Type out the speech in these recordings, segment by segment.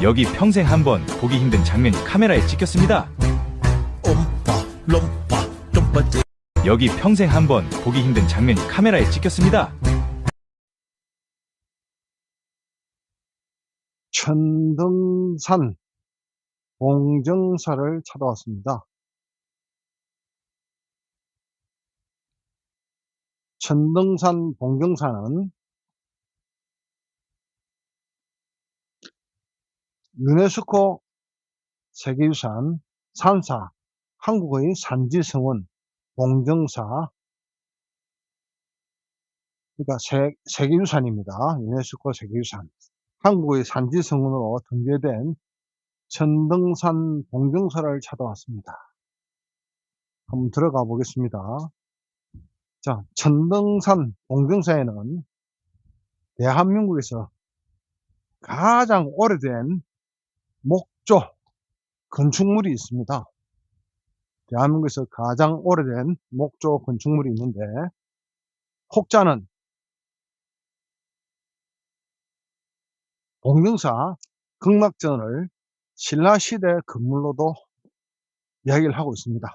여기 평생 한번 보기 힘든 장면이 카메라에 찍혔습니다. 여기 평생 한번 보기 힘든 장면이 카메라에 찍혔습니다. 천등산 봉정사를 찾아왔습니다. 천등산 봉정사는 유네스코 세계유산 산사 한국의 산지성원 봉정사, 그러니까 세계유산입니다. 유네스코 세계유산. 한국의 산지성원으로 등재된 천등산 봉정사를 찾아왔습니다. 한번 들어가 보겠습니다. 자, 천등산 봉정사에는 대한민국에서 가장 오래된 목조 건축물이 있습니다. 대한민국에서 가장 오래된 목조 건축물이 있는데, 혹자는 봉정사 극락전을 신라시대 건물로도 이야기를 하고 있습니다.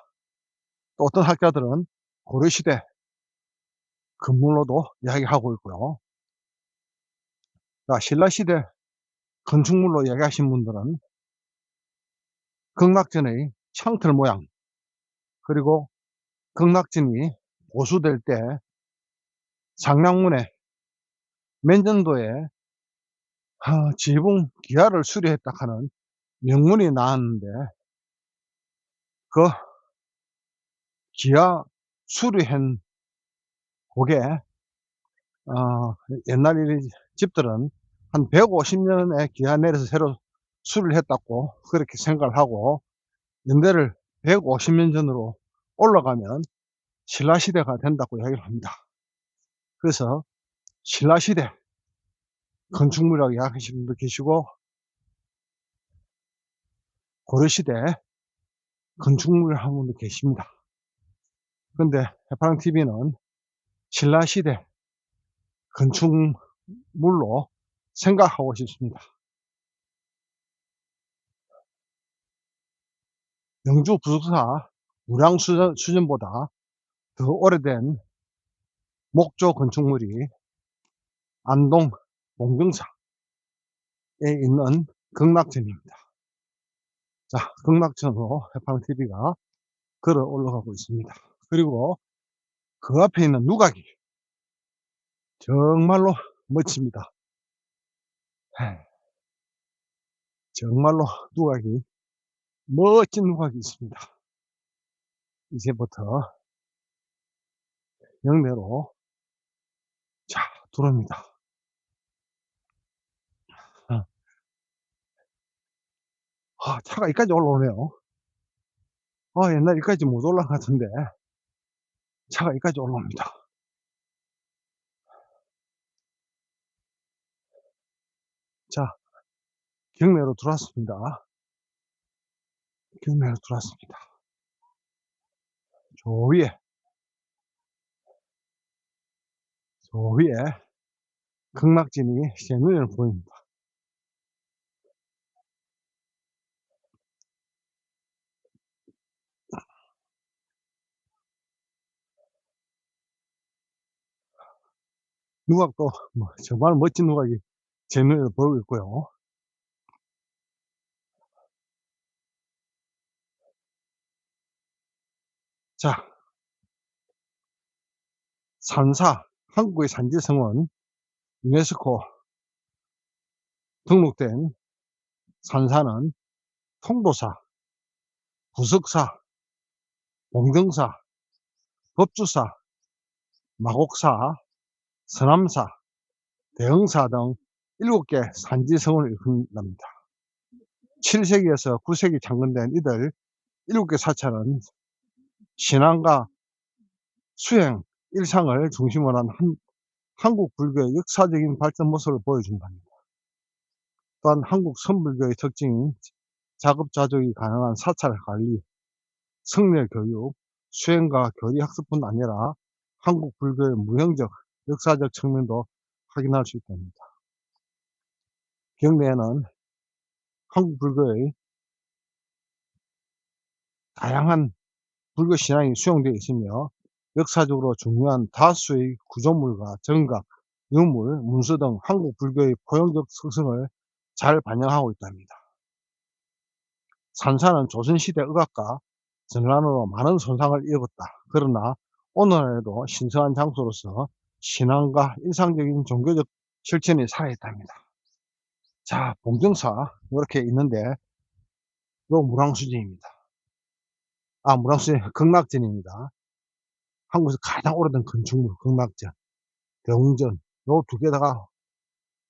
또 어떤 학자들은 고려시대 건물로도 이야기하고 있고요. 자, 신라시대 건축물로 이야기하신 분들은 극락전의 창틀 모양, 그리고 극락전이 보수될 때 상량문에 맨전도에 지붕 기와를 수리했다 하는 명문이 나왔는데, 그 기와 수리한 그게 옛날 집들은 한 150년에 기와 내려서 새로 수리를 했다고 그렇게 생각을 하고, 연대를 150년 전으로 올라가면 신라시대가 된다고 이야기를 합니다. 그래서 신라시대 건축물이라고 이야기하시는 분도 계시고, 고려시대 건축물을 하는 분도 계십니다. 그런데 해파랑TV는 신라시대 건축물로 생각하고 싶습니다. 영주 부석사 무량수전보다 더 오래된 목조 건축물이 안동 봉정사에 있는 극락전입니다. 자, 극락전으로 해파랑TV가 걸어 올라가고 있습니다. 그리고 그 앞에 있는 누각이 정말로 멋집니다. 정말로 누각이, 멋진 누각이 있습니다. 이제부터 영내로 자 들어옵니다. 차가 여기까지 올라오네요. 옛날 여기까지 못 올라간 것 같은데 차가 여기까지 올라옵니다. 자, 경내로 들어왔습니다. 경내로 들어왔습니다. 저 위에 극락진이 제 눈에 보입니다. 누각도 정말 멋진 누각이 제 눈에 보이고 있고요. 자, 산사, 한국의 산지성원 유네스코 등록된 산사는 통도사, 부석사, 봉정사, 법주사, 마곡사, 서남사, 대흥사 등 7개 산지성원을 일컫는답니다. 7세기에서 9세기 창건된 이들 7개 사찰은 신앙과 수행, 일상을 중심으로 한 한국 불교의 역사적인 발전 모습을 보여준답니다. 또한 한국 선불교의 특징인 자급자족이 가능한 사찰 관리, 성례 교육, 수행과 교리 학습뿐 아니라 한국 불교의 무형적, 역사적 측면도 확인할 수 있답니다. 경내에는 한국 불교의 다양한 불교 신앙이 수용되어 있으며 역사적으로 중요한 다수의 구조물과 정각, 유물, 문서 등 한국 불교의 포용적 특성을 잘 반영하고 있답니다. 산사는 조선시대 의학과 전란으로 많은 손상을 입었다. 그러나 오늘날에도 신성한 장소로서 신앙과 일상적인 종교적 실천이 살아있답니다. 자, 봉정사 이렇게 있는데 요 무랑수전입니다. 무랑수전 극락전입니다. 한국에서 가장 오래된 건축물 극락전, 대웅전 요 두 개 다가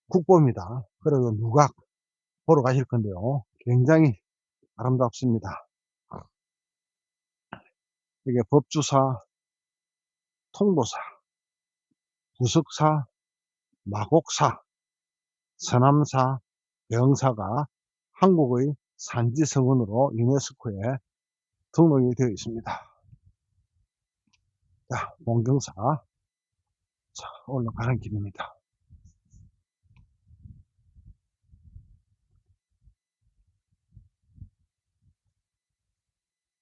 국보입니다. 그래서 누각 보러 가실 건데요. 굉장히 아름답습니다. 이게 법주사, 통도사, 부석사, 마곡사, 서남사, 대흥사가 한국의 산지성원으로 유네스코에 등록이 되어 있습니다. 자, 봉정사. 자, 올라가는 길입니다.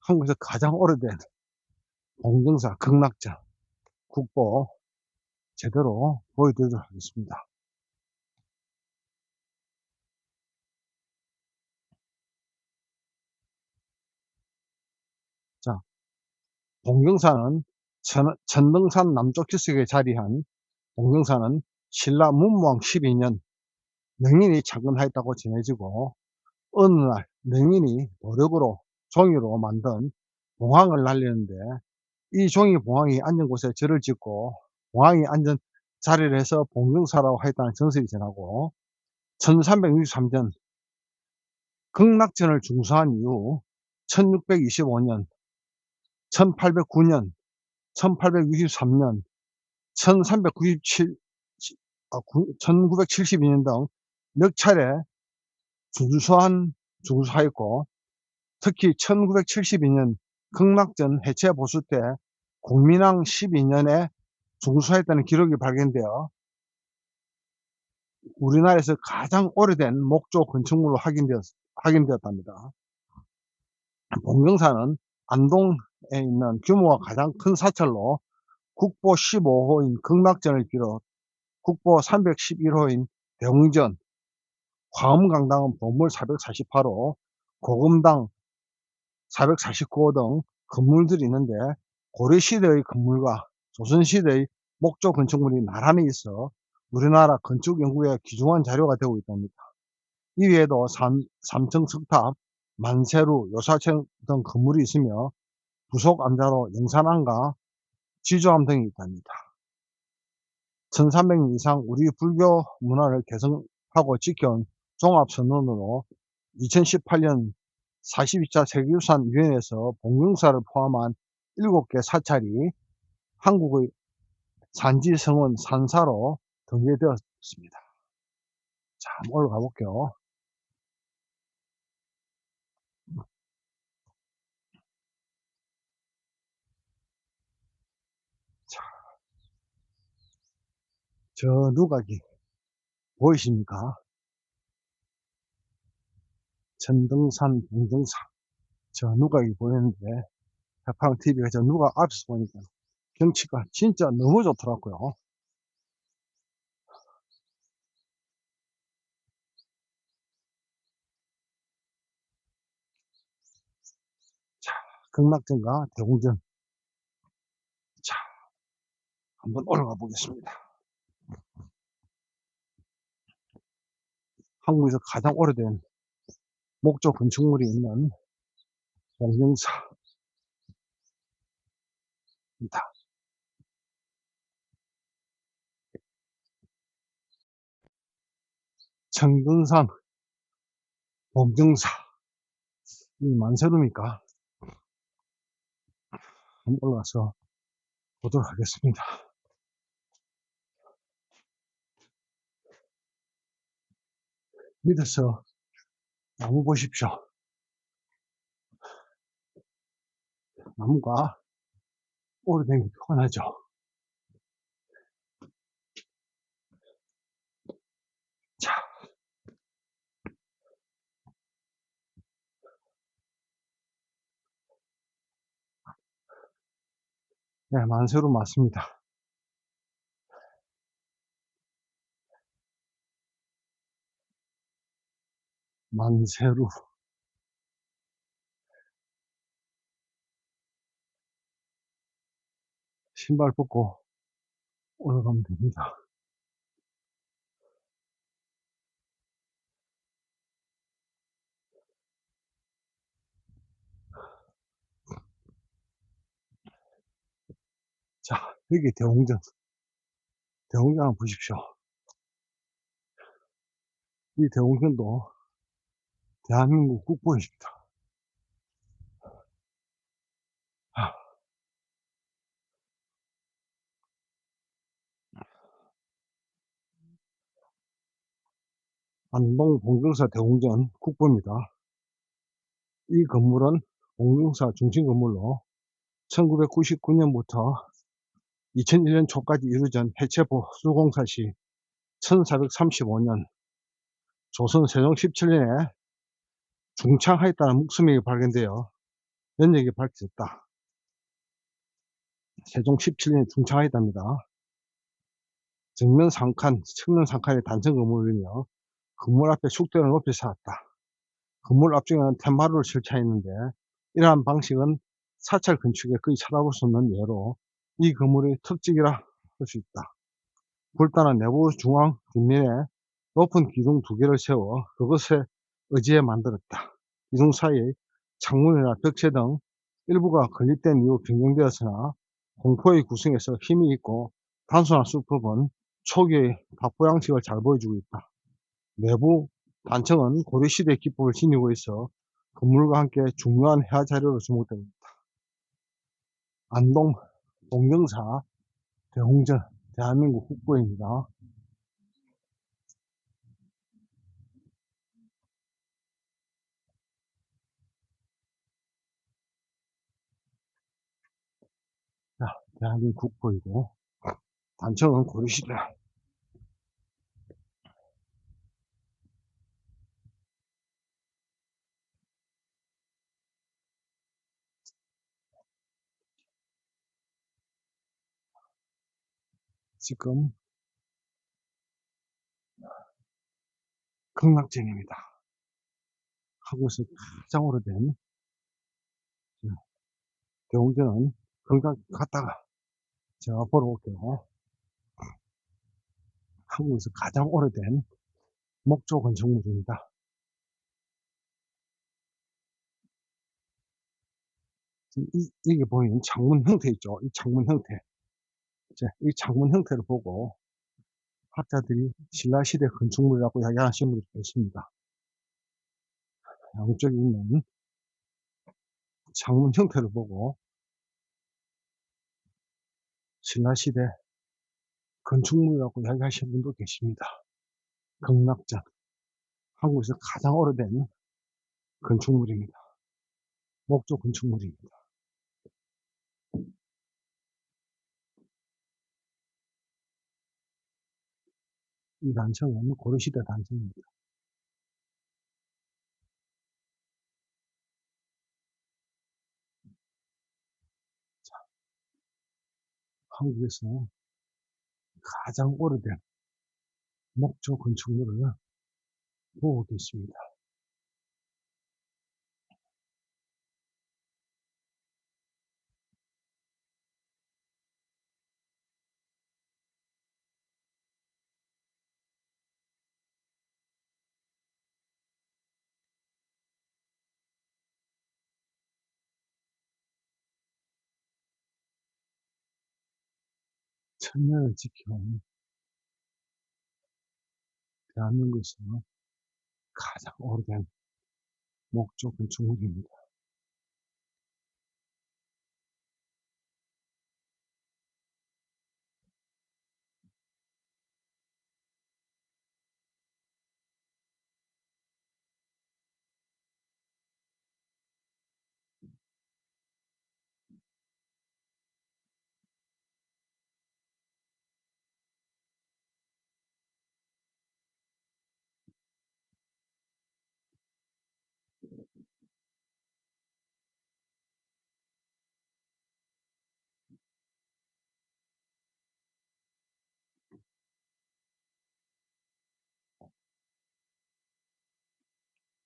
한국에서 가장 오래된 봉정사 극락전 국보 제대로 보여드리도록 하겠습니다. 자, 봉정사는 천등산 남쪽 기슭에 자리한 봉정사는 신라 문무왕 12년 능인이 창건하였다고 전해지고 어느 날 능인이 노력으로 종이로 만든 봉황을 날리는데 이 종이 봉황이 앉은 곳에 절을 짓고 봉황이 앉은 자리를 해서 봉정사라고 하였다는 전설이 전하고 1363년 극락전을 중수한 이후 1625년, 1809년, 1863년, 1397, 1972년 등 몇 차례 중수하였고 특히 1972년 극락전 해체 보수 때 공민왕 12년에 중수하였다는 기록이 발견되어 우리나라에서 가장 오래된 목조 건축물로 확인되었답니다. 봉정사는 안동에 있는 규모가 가장 큰 사찰로 국보 15호인 극락전을 비롯 국보 311호인 대웅전, 화엄강당은 보물 448호, 고금당 449호 등 건물들이 있는데 고려시대의 건물과 조선시대의 목조 건축물이 나란히 있어 우리나라 건축연구에 귀중한 자료가 되고 있답니다. 이외에도 삼청 석탑, 만세루, 요사청 등 건물이 있으며 부속 암자로 영산암과 지조암 등이 있답니다. 1300년 이상 우리 불교 문화를 개성하고 지켜온 종합선언으로 2018년 42차 세계유산위원회에서 봉정사를 포함한 7개 사찰이 한국의 산지성원 산사로 등재되었습니다. 자, 한번 올라가 볼게요. 자, 저 누각이 보이십니까? 천등산 봉정사 저 누각이 보이는데 해팡TV가 저 누각 앞에서 보니까 경치가 진짜 너무 좋더라고요. 자, 극락전과 대웅전. 자, 한번 올라가 보겠습니다. 한국에서 가장 오래된 목조 건축물이 있는 봉정사입니다. 청등산 봉정사 이 만세루입니까? 한번 올라가서 보도록 하겠습니다. 밑에서 나무 보십시오. 나무가 오래된 게 표가 나죠. 자, 네, 만세로 맞습니다. 만세로 신발 벗고 올라가면 됩니다. 자, 여기 대웅전. 대웅전 한번 보십시오. 이 대웅전도 대한민국 국보입니다. 아, 안동 봉경사 대웅전 국보입니다. 이 건물은 봉경사 중심 건물로 1999년부터 2001년 초까지 이루어진 해체보 수공사 시 1435년 조선 세종 17년에 중창하였다는 묵스명이 발견되어 연역이 밝혀졌다. 세종 17년에 중창하였답니다. 정면 3칸, 측면 3칸의 단층 건물이며 건물 앞에 숙대를 높이 세웠다. 건물 앞쪽에는 텐마루를 설치했는데 이러한 방식은 사찰 건축에 거의 찾아볼 수 없는 예로 이 건물의 특징이라 할 수 있다. 불단은 내부 중앙 뒷면에 높은 기둥 2개를 세워 그것에 의지해 만들었다. 기둥 사이에 창문이나 벽체 등 일부가 건립된 이후 변경되었으나 공포의 구성에서 힘이 있고 단순한 수법은 초기의 박보 양식을 잘 보여주고 있다. 내부 단층은 고려시대 기법을 지니고 있어 건물과 함께 중요한 해화 자료로 주목되고 있다. 안동 동경사 대웅전 대한민국 국보입니다. 자, 대한민국 국보이고 단층은 고려시대. 지금 극락전입니다. 한국에서 가장 오래된 대웅전은 극락 갔다가 제가 보러 올게요. 한국에서 가장 오래된 목조 건축물입니다. 이게 보이는 창문 형태 있죠. 이 창문 형태. 이 창문 형태를 보고 학자들이 신라시대 건축물이라고 이야기하시는 분들이 계십니다. 양쪽에 있는 창문 형태를 보고 신라시대 건축물이라고 이야기하시는 분도 계십니다. 극락전. 한국에서 가장 오래된 건축물입니다. 목조 건축물입니다. 이 단층은 고려시대 단층입니다. 한국에서 가장 오래된 목조 건축물을 보고 계십니다. 천년을 지켜온 대한민국에서 가장 오래된 목조 건축물입니다.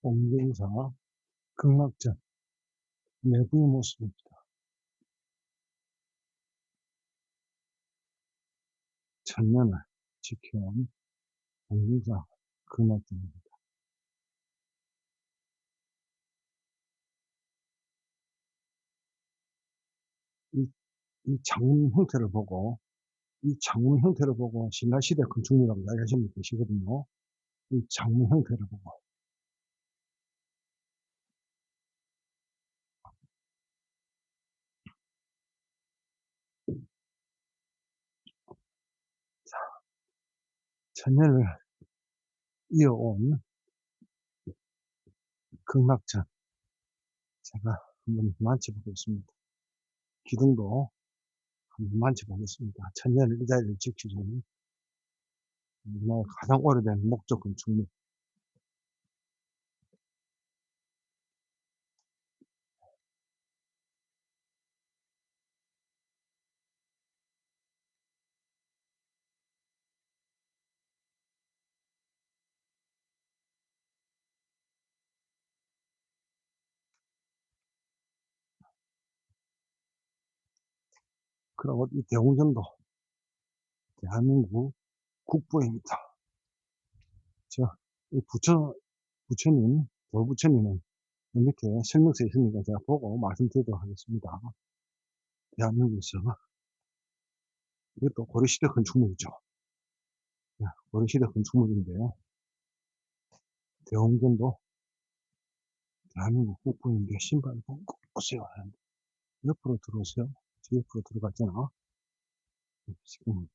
옹경사 극락전 내부의 모습입니다. 천년을 지켜온 옹경사 극락전입니다. 이 창문 형태를 보고 신라시대 건축물이라고 이야기하시는 분 계시거든요. 이 창문 형태를 보고. 천년을 이어온 극락전. 제가 한번 만져보겠습니다. 기둥도 한번 만져보겠습니다. 천년을 이 자리를 지키는 우리나라 가장 오래된 목조 건축물. 그리고 이 대웅전도 대한민국 국보입니다. 이 부처님, 돌부처님은 이렇게 설명서 있으니까 제가 보고 말씀드리도록 하겠습니다. 대한민국에서, 이것도 고려시대 건축물이죠. 고려시대 건축물인데, 대웅전도 대한민국 국보인데, 신발 꼭 보세요. 옆으로 들어오세요. 저 옆으로 들어갔잖아. 지금,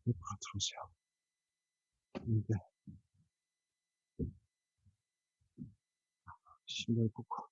옆으로 들어오세요. 이게, 신발 벗고.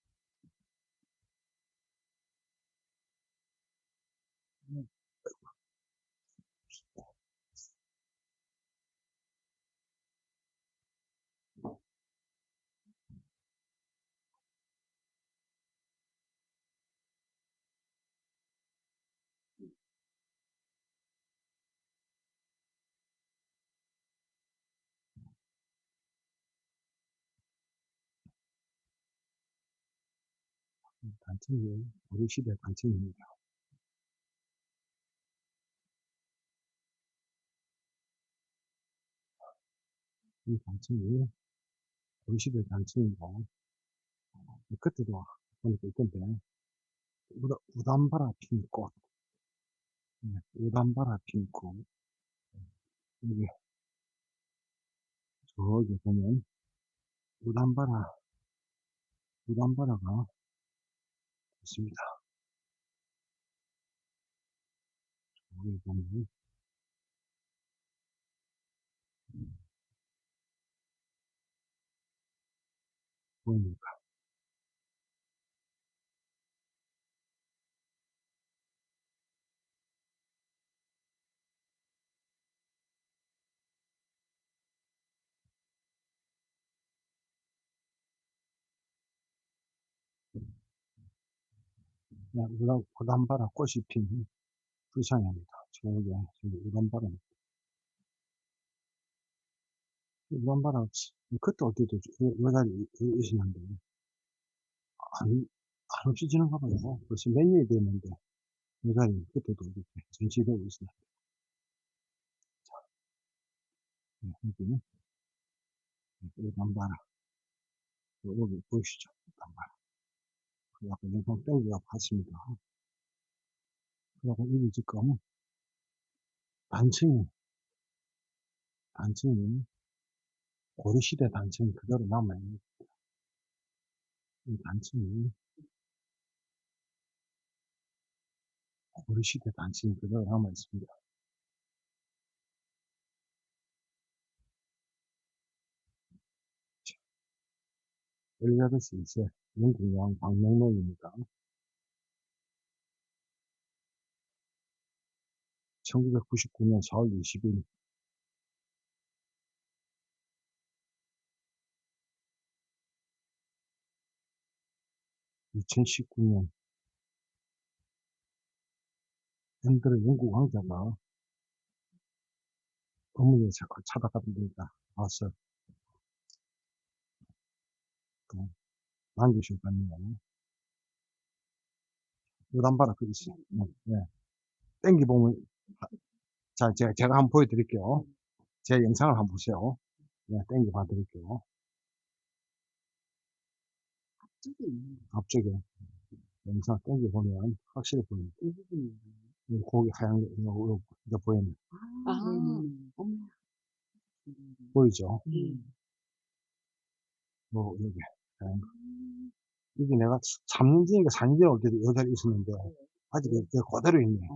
단층이 고려시대 단층입니다. 이 단층이 고려시대 단층이고, 그때도 보니까 있던데, 우담바라 핀 꽃, 우담바라 핀 꽃, 여기, 저기 보면, 우담바라가 있습니다. 여기 보면, 보입니까? 우담바라 꽃이 핀 불상입니다. 저기 우담바라, 우담바라, 그때 어디도 요 자리 있었는데, 안 없어지는가 봐요. 벌써 몇 년이 됐는데, 요 자리 그때도 이렇게 전시되고 있습니다. 여기, 우담바라, 여기 보이시죠? 우담바라. 그 아까 영상 땡기가 봤습니다. 그리고 여기 지금 단층이 고려시대 단층이 그대로 남아있는, 이 단층이 고려시대 단층이 그대로 남아있습니다. 엘리자베스 2세 영국 여왕 방명록입니다. 1999년 4월 20일 2019년 앤드루 영국 왕자가 건물에 자꾸 찾아가니까 와서 또 남기실 거네요. 이거 안 봐라, 그 있어. 예. 땡기 보면, 자, 제가 한번 보여드릴게요. 제 영상을 한번 보세요. 예, 땡기 봐드릴게요. 앞쪽에 영상 땡기 보면 확실히 보입니다. 이 고기 하얀 게, 이거 보이네. 보이죠? 여기. 하얀 거. 이게 내가 3년전인가 4년전에 올 때도 이 자리에 있었는데, 아직 이게 그대로 있네.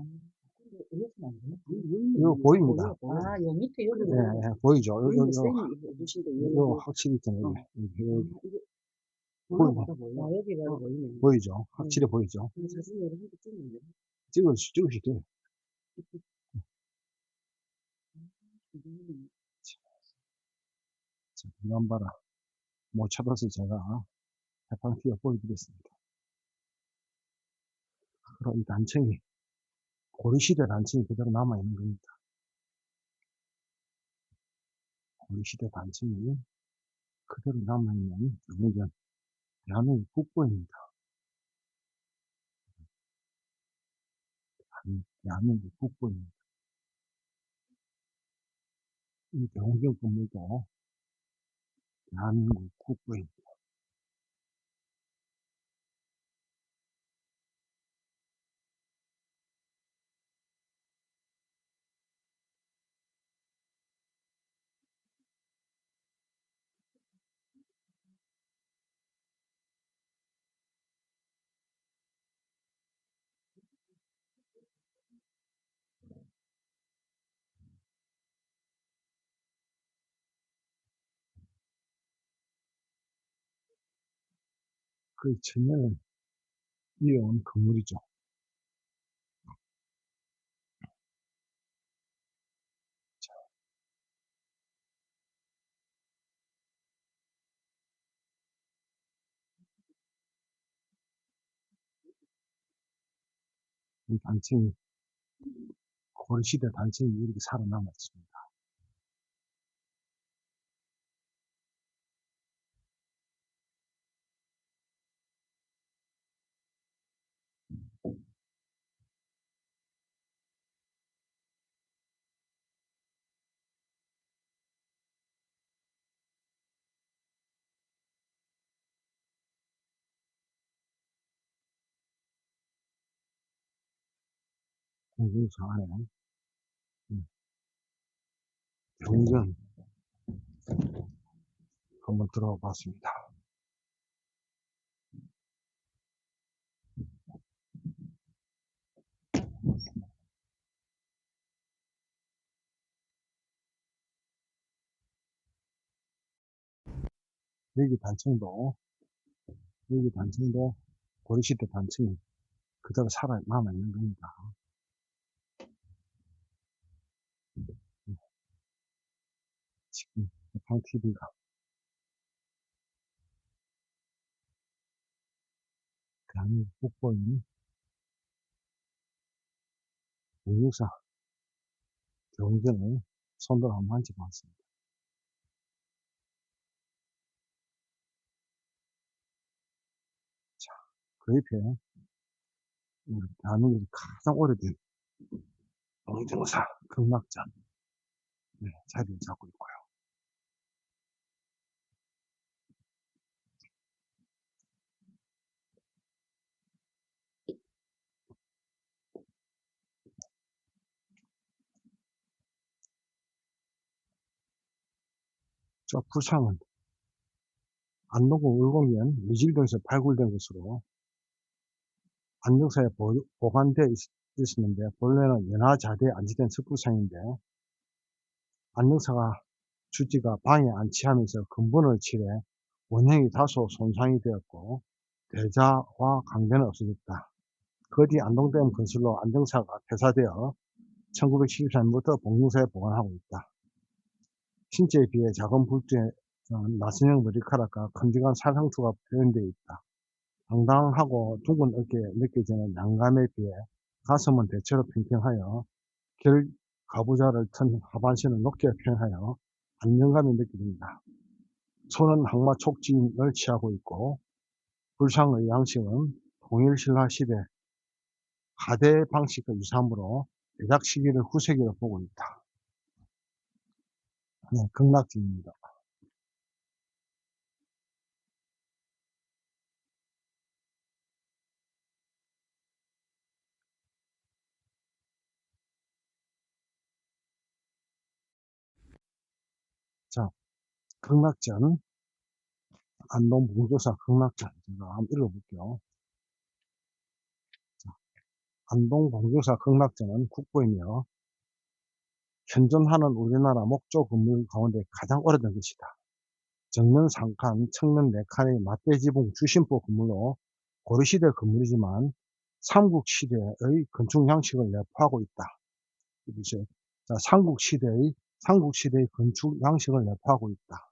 이거 보입니다. 요 밑에 여기 예, 보이죠? 이거 확실히 있잖아요. 여기. 보이죠? 여기가 보이네. 보이죠? 확실히 보이죠? 사진으로 해도 찍는데. 찍으시죠. 자, 이거 한번 봐라. 못 찾아서 제가 해방티어 보여드리겠습니다. 그럼 이 단층이, 고려시대 단층이 그대로 남아있는 겁니다. 고려시대 단층이 그대로 남아있는 영전, 대한민국 북부입니다. 대한민국 북부입니다. 이 병경 건물도 대한민국 북부입니다. 그 천년을 이어온 건물이죠. 이 단층이, 고려시대 단층이 이렇게 살아남았습니다. 공공사 안에 병전 한번 들어가 봤습니다. 여기 단층도 고려시대 단층이 그대로 살아남아있는 겁니다. 지금 해방TV가 대한민국 북부인 공유사 경전을 손으로 한번 만져봤습니다. 자, 그 옆에 우리 대한민국에서 가장 오래된 동정사 극락전 자리를 잡고 있고요. 저 부상은 안동구 울곡면 미질동에서 발굴된 것으로 안동사에 보관되어 있었는데, 본래는 연화자대에 안치된 석굴상인데, 안동사가 주지가 방에 안치하면서 근본을 칠해 원형이 다소 손상이 되었고 대자와 강대는 없어졌다. 그 뒤 안동댐 건설로 안동사가 폐사되어 1974년부터 봉동사에 보관하고 있다. 신체에 비해 작은 불두에 나선형 머리카락과 큼직한 살상투가 표현되어 있다. 당당하고 둥근 어깨에 느껴지는 양감에 비해 가슴은 대체로 평평하여 가부좌를 튼 하반신을 높게 표현하여 안정감이 느껴집니다. 손은 항마 촉진을 취하고 있고 불상의 양식은 통일신라 시대 하대 방식의 유산으로 대작 시기를 후세기로 보고 있다. 네, 극락진입니다. 자, 극락전 안동 봉조사 극락전 제가 한번 읽어볼게요. 자, 안동 봉조사 극락전은 국보이며 현존하는 우리나라 목조 건물 가운데 가장 오래된 것이다. 정면 3칸, 측면 4칸의 맞대지붕 주심보 건물로 고려시대 건물이지만 삼국시대의 건축 양식을 내포하고 있다. 자, 삼국시대의 건축 양식을 내포하고 있다.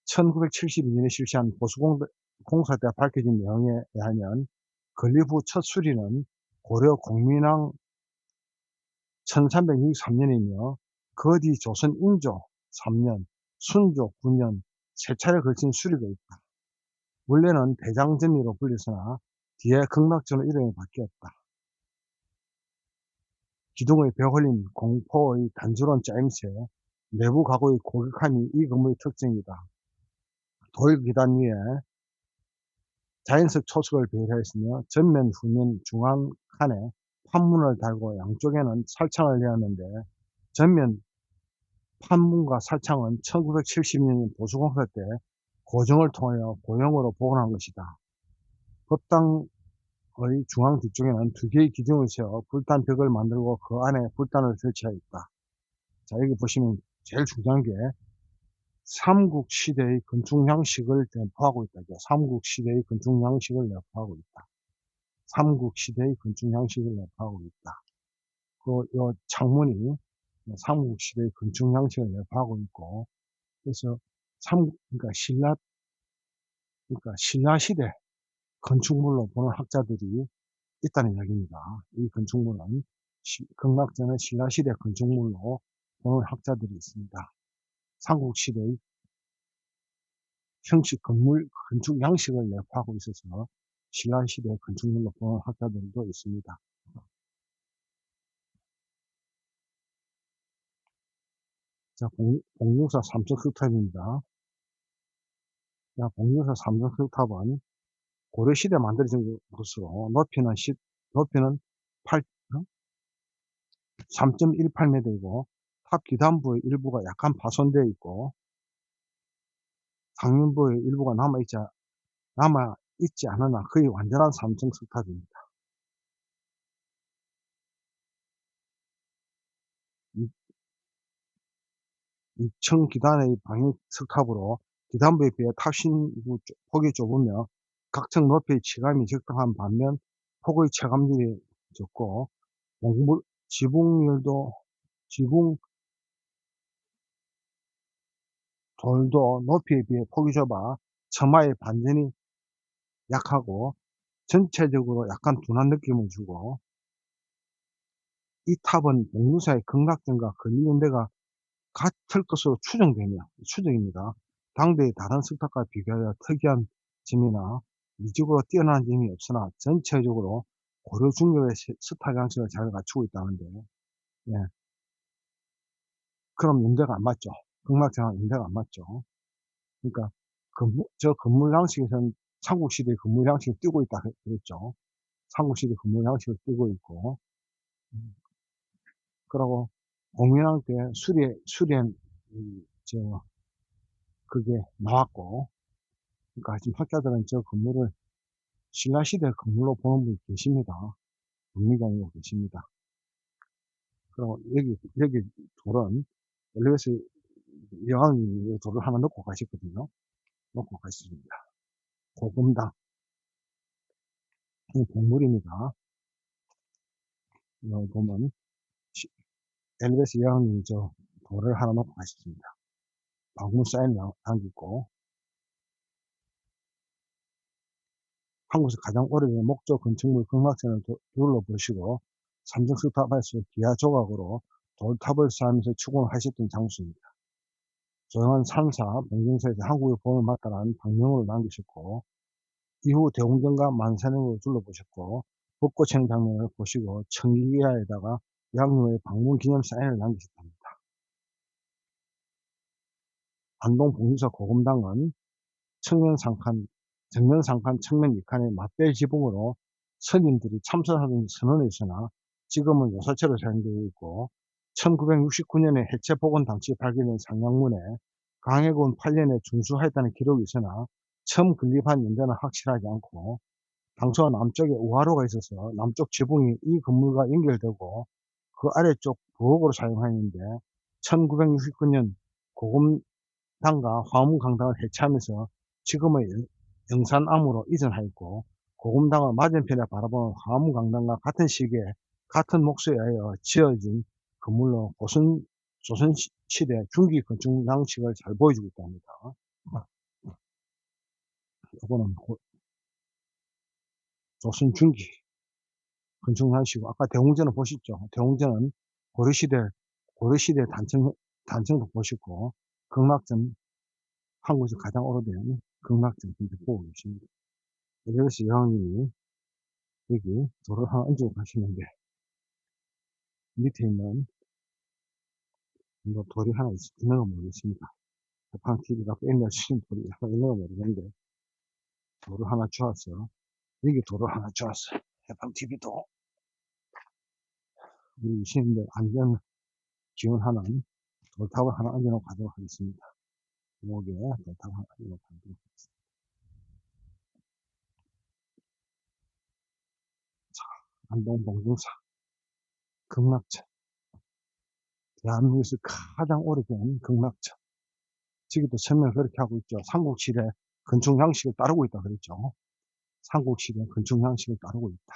1972년에 실시한 보수공사 때 밝혀진 내용에 의하면 건립 후 첫 수리는 고려 공민왕 1363년이며 그 뒤 조선 인조 3년, 순조 9년 세 차례 걸친 수리가 있다. 원래는 대장전리로 불렸으나 뒤에 극락전으로 이름이 바뀌었다. 기둥의 벽올림 공포의 단조로운 짜임새, 내부 가구의 고격함이 이 건물의 특징이다. 돌 기단 위에 자연석 초석을 배열하였으며 전면, 후면, 중앙 칸에 판문을 달고 양쪽에는 살창을 내었는데 전면 판문과 살창은 1970년 보수공사 때 고정을 통하여 고형으로 복원한 것이다. 법당의 중앙 뒤쪽에는 2개의 기둥을 세워 불단벽을 만들고 그 안에 불단을 설치하였다. 자, 여기 보시면 제일 중요한 게 삼국시대의 건축 양식을 내포하고 있다. 삼국시대의 건축 양식을 내포하고 있다. 삼국시대의 건축 양식을 내포하고 있다. 요 창문이 삼국시대의 건축 양식을 내포하고 있고, 그래서 그러니까 신라시대 건축물로 보는 학자들이 있다는 이야기입니다. 이 건축물은 극락전의 신라시대 건축물로 보는 학자들이 있습니다. 삼국시대의 건축 양식을 내포하고 있어서 신라시대 건축물로 보는 학자들도 있습니다. 자, 봉유사 삼성석탑입니다. 자, 봉유사 삼성석탑은 고려시대 만들어진 것으로 높이는 3.18m이고 탑 기단부의 일부가 약간 파손되어 있고 상면부의 일부가 남아있지 않으나 거의 완전한 삼성석탑입니다. 2층 기단의 방위석탑으로 기단부에 비해 탑신부 폭이 좁으며 각층 높이의 체감이 적당한 반면 폭의 체감률이 적고 지붕 돌도 높이에 비해 폭이 좁아 처마의 반전이 약하고 전체적으로 약간 둔한 느낌을 주고, 이 탑은 봉유사의 극락전과 걸리는 데가 같을 것으로 추정입니다. 당대의 다른 석탑과 비교하여 특이한 점이나 미적으로 뛰어난 점이 없으나 전체적으로 고려 중엽의 석탑 양식을 잘 갖추고 있다는데, 예. 그럼 문제가 안 맞죠. 극락전과 문제가 안 맞죠. 그러니까 저 건물 양식에서는 삼국시대 건물 양식을 띄고 있다 그랬죠. 삼국시대 건물 양식을 띄고 있고, 그리고 공민왕 때 수리한 그게 나왔고, 그러니까 지금 학자들은 저 건물을 신라시대 건물로 보는 분이 계십니다. 국민경이고 계십니다. 그리고 여기 돌은 엘리베이터 여왕이 돌을 하나 넣고 가셨거든요. 넣고 가셨습니다. 고금당 동물입니다. 여기 보면 엘리베이터 여왕이 저 돌을 하나 넣고 가셨습니다. 방문 사인 남기고, 한국에서 가장 오래된 목조 건축물 극락전을 둘러보시고 삼성스타바에서 기아 조각으로 돌탑을 쌓으면서 추궁하셨던 장수입니다. 조용한 산사 봉경사에서 한국의 보험을 맡아라는 방명으로 남기셨고, 이후 대웅전과 만산행을 둘러보셨고, 벚꽃 치는 장면을 보시고 청기야에다가 양로의 방문 기념 사인을 남기셨답니다. 안동 봉유사 고금당은 정면상칸 측면 2칸의 맞별 지붕으로 선임들이 참선하는 선언에 있으나 지금은 요사체로 사용되고 있고, 1969년에 해체복원당시 발견된 상량문에 강해군 8년에 중수하였다는 기록이 있으나 처음 건립한 연도는 확실하지 않고, 당초 남쪽에 우하로가 있어서 남쪽 지붕이 이 건물과 연결되고 그 아래쪽 부엌으로 사용하였는데, 1969년 고금당과 화엄강당을 해체하면서 지금의 영산암으로 이전하였고, 고금당을 맞은편에 바라보는 화엄강당과 같은 시기에 같은 목소에 의하여 지어진 건물로 조선시대 중기 건축 양식을 잘 보여주고 있답니다. 이거는 조선 중기 건축 양식이고, 아까 대웅전을 보셨죠? 대웅전은 고려시대 단청도 보시고, 극락전, 한국에서 가장 오래된 극락전 보고 계십니다. 그래서 여왕님이 여기 돌을 하나 얹어 가시는데, 밑에 있는 뭐 돌이 하나 있는가 모르겠습니다. 해팡TV가 옛날 주신 돌이 하나 있는가 모르겠는데, 돌을 하나 주었어. 여기 돌을 하나 주었어. 해팡TV도 우리 시민들 안전 기원하는 돌탑을 하나 얹어놓고 가도록 하겠습니다. 목에 돌탑을 하나 얹어놓고 가도록 하겠습니다. 안동 봉중사 극락천, 대한민국에서 가장 오래된 극락천. 지금도 설명을 그렇게 하고 있죠. 삼국시대 건축 양식을 따르고 있다 그랬죠. 삼국시대 건축 양식을 따르고 있다.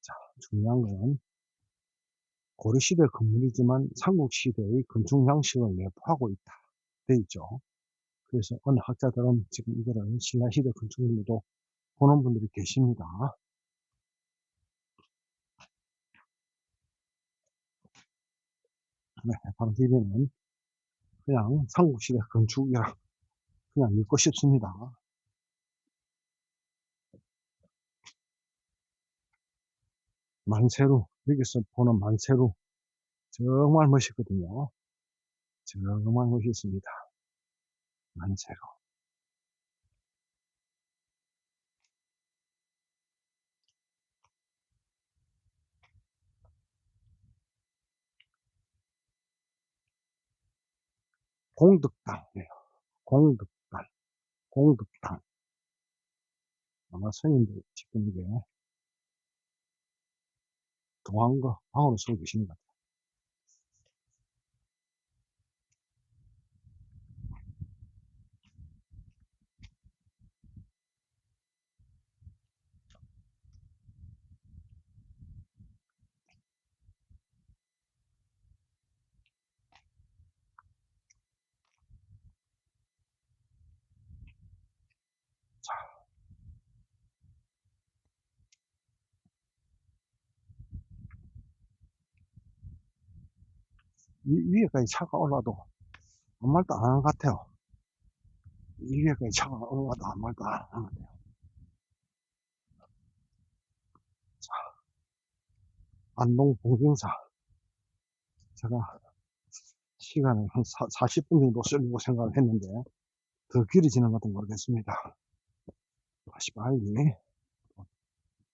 자, 중요한 건 고려시대 건물이지만 삼국시대의 건축 양식을 내포하고 있다 돼 있죠. 그래서 어느 학자들은 지금 이거를 신라시대 건축물로도 보는 분들이 계십니다. 네, 해팡TV는 그냥 삼국시대 건축이라 그냥 믿고 싶습니다. 만세루, 여기서 보는 만세루 정말 멋있거든요. 정말 멋있습니다. 만세루. 공덕당이에요. 공덕당. 공덕당. 아마 스님들이 지금 이게 동안거 방으로 쓰고 계시는 것 같아요. 위에까지 차가 올라도 아무 말도 안 하는 것 같아요. 이 위에까지 차가 올라도 아무 말도 안 하는 것 같아요. 안동 봉경사. 제가 시간을 한 40분 정도 쓰려고 생각을 했는데 더 길어지는 것도 모르겠습니다. 다시 빨리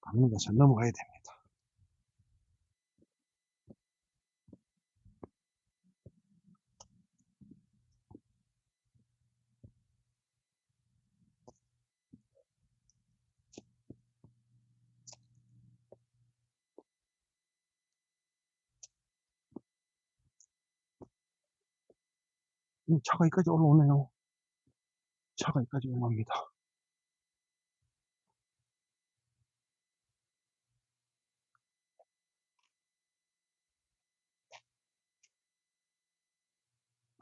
가는 곳에 넘어가야 됩니다. 차가 여기까지 올라오네요. 차가 여기까지 올라옵니다.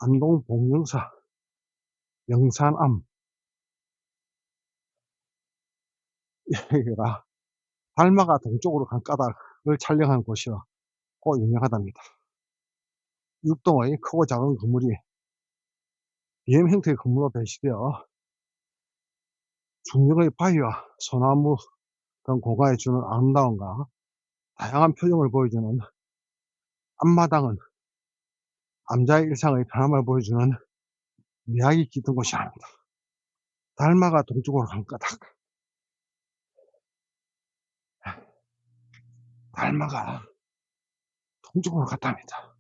안동 봉경사 영산암 여기가 달마가 동쪽으로 간 까닭을 촬영한 곳이요 고 유명하답니다. 육동의 크고 작은 건물이 비엠 형태의 건물로 배치되어 중력의 바위와 소나무 등 공간에 주는 아름다움과 다양한 표정을 보여주는 앞마당은 암자의 일상의 변함을 보여주는 미학이 깃든 곳이 아닙니다. 달마가 동쪽으로 간 까닭. 달마가 동쪽으로 갔답니다.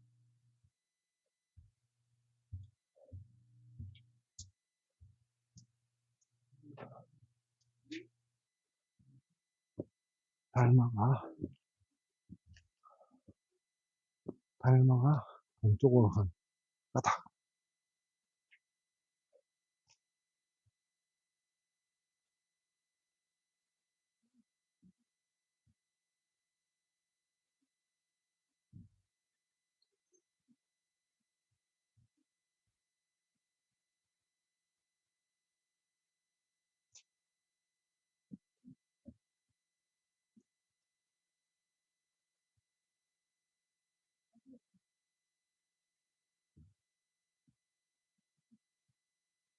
달마가 동쪽으로 간 까닭.